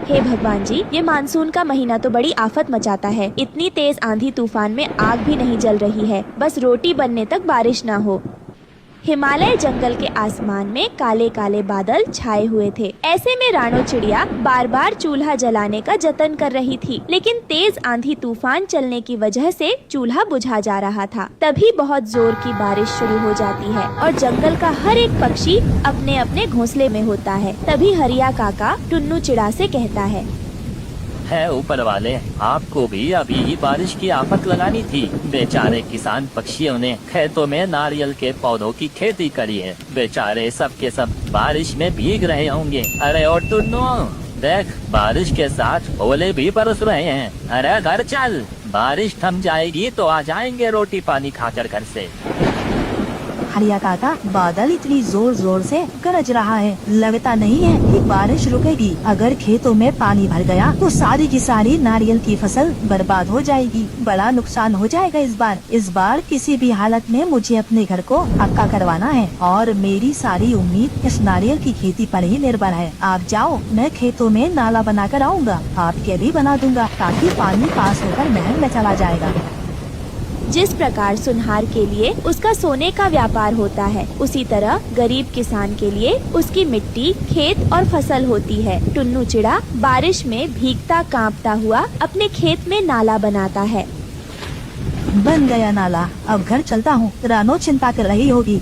हे भगवान जी, ये मानसून का महीना तो बड़ी आफत मचाता है। इतनी तेज आंधी तूफान में आग भी नहीं जल रही है, बस रोटी बनने तक बारिश ना हो। हिमालय जंगल के आसमान में काले काले बादल छाए हुए थे। ऐसे में रानो चिड़िया बार बार चूल्हा जलाने का जतन कर रही थी, लेकिन तेज आंधी तूफान चलने की वजह से चूल्हा बुझा जा रहा था। तभी बहुत जोर की बारिश शुरू हो जाती है और जंगल का हर एक पक्षी अपने अपने घोंसले में होता है। तभी हरिया काका टुन्नू चिड़ा से कहता है ऊपर वाले, आपको भी अभी बारिश की आफत लगानी थी। बेचारे किसान पक्षियों ने खेतों में नारियल के पौधों की खेती करी है। बेचारे सब के सब बारिश में भीग रहे होंगे। अरे और टुन्नू देख, बारिश के साथ ओले भी बरस रहे हैं। अरे घर चल, बारिश थम जाएगी तो आ जाएंगे रोटी पानी खाकर घर से। हरिया काका, बादल इतनी जोर जोर से गरज रहा है, लगता नहीं है कि बारिश रुकेगी। अगर खेतों में पानी भर गया तो सारी की सारी नारियल की फसल बर्बाद हो जाएगी। बड़ा नुकसान हो जाएगा इस बार किसी भी हालत में मुझे अपने घर को पक्का करवाना है और मेरी सारी उम्मीद इस नारियल की खेती पर ही निर्भर है। आप जाओ, मैं खेतों में नाला बना कर आऊँगा, आपके भी बना दूंगा ताकि पानी पास होकर महल में चला जाएगा। जिस प्रकार सुनहार के लिए उसका सोने का व्यापार होता है, उसी तरह गरीब किसान के लिए उसकी मिट्टी, खेत और फसल होती है। टुन्नू चिड़ा बारिश में भीगता कांपता हुआ अपने खेत में नाला बनाता है। बन गया नाला, अब घर चलता हूँ। रानो चिंता कर रही होगी।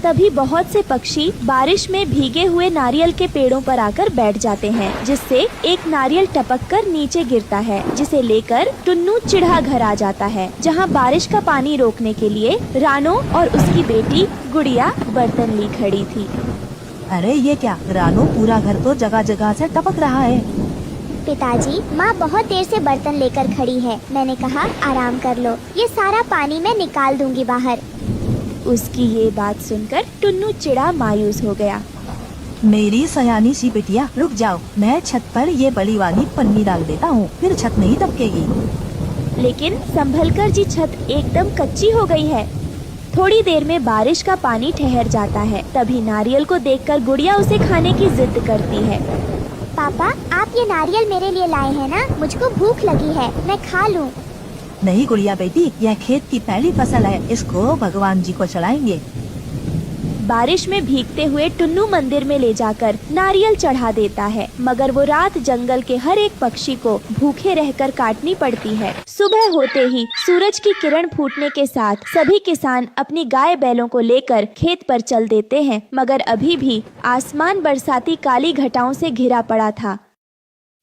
तभी बहुत से पक्षी बारिश में भीगे हुए नारियल के पेड़ों पर आकर बैठ जाते हैं, जिससे एक नारियल टपक कर नीचे गिरता है, जिसे लेकर टुन्नू चिढ़ा घर आ जाता है, जहां बारिश का पानी रोकने के लिए रानो और उसकी बेटी गुड़िया बर्तन ली खड़ी थी। अरे ये क्या, रानो पूरा घर तो जगह जगह से टपक रहा है। पिताजी, माँ बहुत देर से बर्तन लेकर खड़ी है। मैंने कहा आराम कर लो, ये सारा पानी मैं निकाल दूंगी बाहर। उसकी ये बात सुनकर टुन्नू चिड़ा मायूस हो गया। मेरी सयानी सी बिटिया, रुक जाओ, मैं छत पर ये बड़ी वाली पन्नी डाल देता हूँ, फिर छत नहीं टपकेगी। लेकिन संभलकर जी छत एकदम कच्ची हो गई है। थोड़ी देर में बारिश का पानी ठहर जाता है। तभी नारियल को देखकर गुड़िया उसे खाने की जिद करती है। पापा, आप ये नारियल मेरे लिए लाए हैं ना? मुझको भूख लगी है, मैं खा लूँ। नहीं गुड़िया बेटी, यह खेत की पहली फसल है, इसको भगवान जी को चढ़ाएंगे। बारिश में भीगते हुए टुन्नू मंदिर में ले जाकर नारियल चढ़ा देता है, मगर वो रात जंगल के हर एक पक्षी को भूखे रहकर काटनी पड़ती है। सुबह होते ही सूरज की किरण फूटने के साथ सभी किसान अपनी गाय बैलों को लेकर खेत पर चल देते हैं, मगर अभी भी आसमान बरसाती काली घटाओं से घिरा पड़ा था।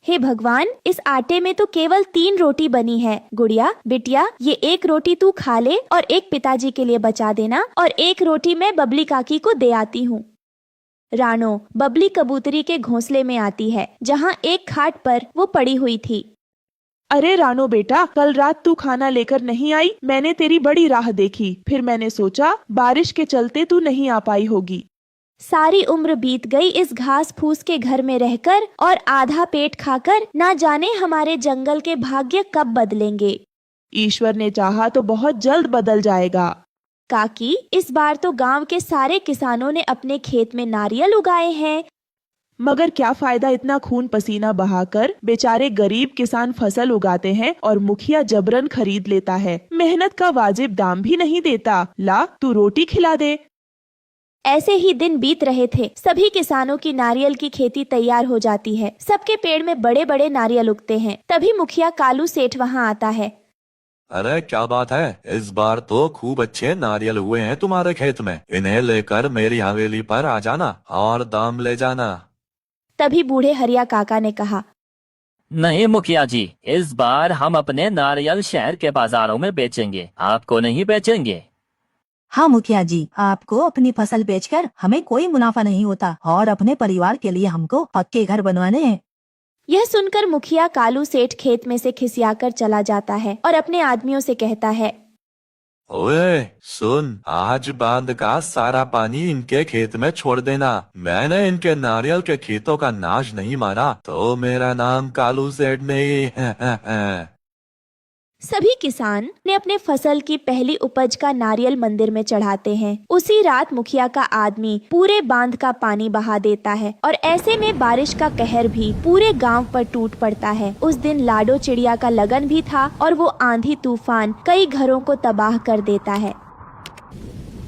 हे भगवान, इस आटे में तो केवल 3 रोटी बनी है। गुड़िया बिटिया, ये एक रोटी तू खा ले और एक पिताजी के लिए बचा देना, और एक रोटी मैं बबली काकी को दे आती हूँ। रानो बबली कबूतरी के घोंसले में आती है, जहाँ एक खाट पर वो पड़ी हुई थी। अरे रानो बेटा, कल रात तू खाना लेकर नहीं आई। मैंने तेरी बड़ी राह देखी, फिर मैंने सोचा बारिश के चलते तू नहीं आ पाई होगी। सारी उम्र बीत गई इस घास फूस के घर में रहकर और आधा पेट खाकर, ना जाने हमारे जंगल के भाग्य कब बदलेंगे। ईश्वर ने चाहा तो बहुत जल्द बदल जाएगा। काकी, इस बार तो गांव के सारे किसानों ने अपने खेत में नारियल उगाए हैं। मगर क्या फायदा इतना खून पसीना बहाकर? बेचारे गरीब किसान फसल उगाते हैं और मुखिया जबरन खरीद लेता है। मेहनत का वाजिब दाम भी नहीं देता। ला, तू रोटी खिला दे। ऐसे ही दिन बीत रहे थे। सभी किसानों की नारियल की खेती तैयार हो जाती है। सबके पेड़ में बड़े बड़े नारियल उगते हैं। तभी मुखिया कालू सेठ वहाँ आता है। अरे क्या बात है, इस बार तो खूब अच्छे नारियल हुए हैं तुम्हारे खेत में। इन्हें लेकर मेरी हवेली पर आ जाना और दाम ले जाना। तभी बूढ़े हरिया काका ने कहा, नहीं मुखिया जी, इस बार हम अपने नारियल शहर के बाजारों में बेचेंगे, आपको नहीं बेचेंगे। हाँ मुखिया जी, आपको अपनी फसल बेचकर हमें कोई मुनाफा नहीं होता और अपने परिवार के लिए हमको पक्के घर बनवाने हैं। यह सुनकर मुखिया कालू सेठ खेत में से खिसियाकर चला जाता है और अपने आदमियों से कहता है, ओए सुन, आज बांध का सारा पानी इनके खेत में छोड़ देना। मैंने इनके नारियल के खेतों का नाश नहीं मारा तो मेरा नाम कालू सेठ नहीं है। सभी किसान ने अपने फसल की पहली उपज का नारियल मंदिर में चढ़ाते हैं। उसी रात मुखिया का आदमी पूरे बांध का पानी बहा देता है और ऐसे में बारिश का कहर भी पूरे गांव पर टूट पड़ता है। उस दिन लाडो चिड़िया का लगन भी था और वो आंधी तूफान कई घरों को तबाह कर देता है।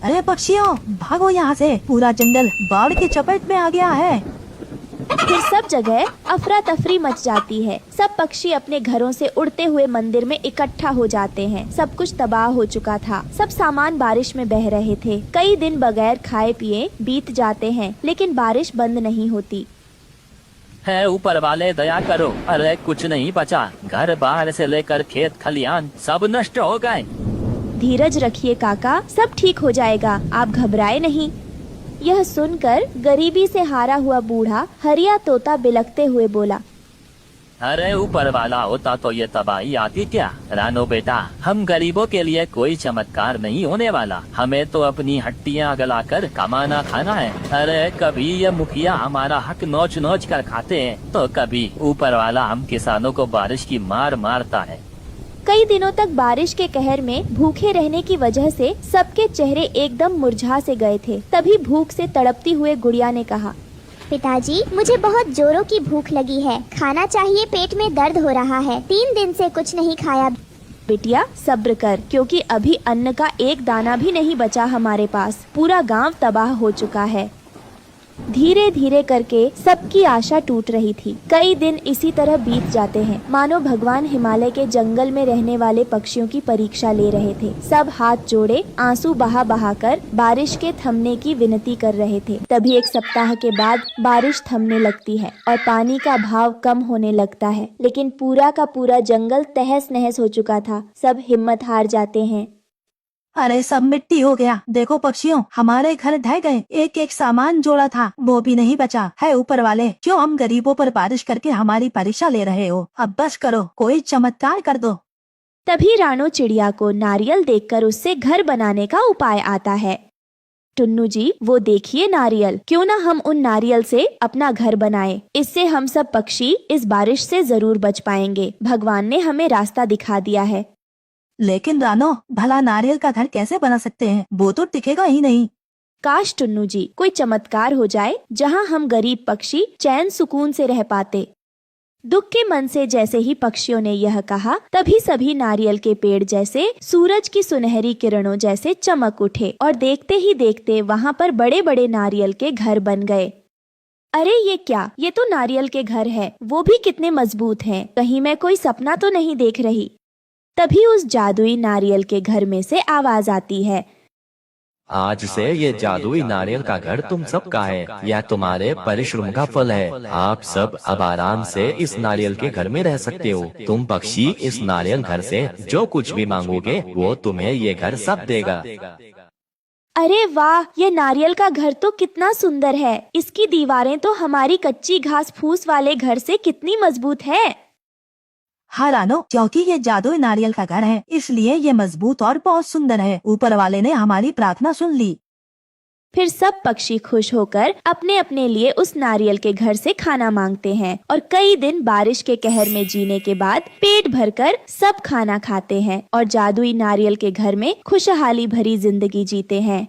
अरे पक्षियों, भागो यहाँ से, पूरा जंगल बाढ़ की चपेट में आ गया है। फिर सब जगह अफरा तफरी मच जाती है। सब पक्षी अपने घरों से उड़ते हुए मंदिर में इकट्ठा हो जाते हैं। सब कुछ तबाह हो चुका था। सब सामान बारिश में बह रहे थे। कई दिन बगैर खाए पिए बीत जाते हैं, लेकिन बारिश बंद नहीं होती। है ऊपर वाले दया करो, अरे कुछ नहीं बचा। घर बाहर से लेकर खेत खलियान सब नष्ट हो गए। धीरज रखिए काका, सब ठीक हो जाएगा, आप घबराए नहीं। यह सुनकर गरीबी से हारा हुआ बूढ़ा हरिया तोता बिलखते हुए बोला, अरे ऊपर वाला होता तो ये तबाही आती क्या। रानो बेटा, हम गरीबों के लिए कोई चमत्कार नहीं होने वाला। हमें तो अपनी हड्डियां गलाकर कमाना खाना है। अरे कभी ये मुखिया हमारा हक नोच नोच कर खाते हैं, तो कभी ऊपर वाला हम किसानों को बारिश की मार मारता है। कई दिनों तक बारिश के कहर में भूखे रहने की वजह से सबके चेहरे एकदम मुरझा से गए थे। तभी भूख से तड़पती हुए गुड़िया ने कहा, पिताजी, मुझे बहुत जोरों की भूख लगी है, खाना चाहिए, पेट में दर्द हो रहा है, 3 दिन से कुछ नहीं खाया। बिटिया सब्र कर, क्योंकि अभी अन्न का एक दाना भी नहीं बचा हमारे पास। पूरा गांव तबाह हो चुका है। धीरे धीरे करके सबकी आशा टूट रही थी। कई दिन इसी तरह बीत जाते हैं, मानो भगवान हिमालय के जंगल में रहने वाले पक्षियों की परीक्षा ले रहे थे। सब हाथ जोड़े आंसू बहा बहा कर बारिश के थमने की विनती कर रहे थे। तभी 1 सप्ताह के बाद बारिश थमने लगती है और पानी का भाव कम होने लगता है। लेकिन पूरा का पूरा जंगल तहस नहस हो चुका था। सब हिम्मत हार जाते हैं। अरे सब मिट्टी हो गया। देखो पक्षियों, हमारे घर ढह गए। एक एक सामान जोड़ा था, वो भी नहीं बचा है। ऊपर वाले, क्यों हम गरीबों पर बारिश करके हमारी परीक्षा ले रहे हो? अब बस करो, कोई चमत्कार कर दो। तभी रानो चिड़िया को नारियल देखकर उससे घर बनाने का उपाय आता है। टुन्नू जी, वो देखिए नारियल, क्यों ना हम उन नारियल से अपना घर बनाएं। इससे हम सब पक्षी इस बारिश से जरूर बच पाएंगे। भगवान ने हमें रास्ता दिखा दिया है। लेकिन रानो, भला नारियल का घर कैसे बना सकते हैं? वो तो टिकेगा ही नहीं। काश टुन्नू जी, कोई चमत्कार हो जाए जहाँ हम गरीब पक्षी चैन सुकून से रह पाते। दुख के मन से जैसे ही पक्षियों ने यह कहा, तभी सभी नारियल के पेड़ जैसे सूरज की सुनहरी किरणों जैसे चमक उठे और देखते ही देखते वहाँ पर बड़े बड़े नारियल के घर बन गए। अरे ये क्या, ये तो नारियल के घर है, वो भी कितने मजबूत हैं। कहीं मैं कोई सपना तो नहीं देख रही। तभी उस जादुई नारियल के घर में से आवाज आती है, आज से ये जादुई नारियल का घर तुम सब का है। यह तुम्हारे परिश्रम का फल है। आप सब अब आराम से इस नारियल के घर में रह सकते हो। तुम पक्षी इस नारियल घर से जो कुछ भी मांगोगे वो तुम्हें ये घर सब देगा। अरे वाह, ये नारियल का घर तो कितना सुंदर है। इसकी दीवारें तो हमारी कच्ची घास फूस वाले घर से कितनी मजबूत है। हाँ रानो, क्योंकि ये जादुई नारियल का घर है, इसलिए ये मजबूत और बहुत सुंदर है। ऊपर वाले ने हमारी प्रार्थना सुन ली। फिर सब पक्षी खुश होकर अपने अपने लिए उस नारियल के घर से खाना मांगते हैं और कई दिन बारिश के कहर में जीने के बाद पेट भरकर सब खाना खाते हैं और जादुई नारियल के घर में खुशहाली भरी जिंदगी जीते हैं।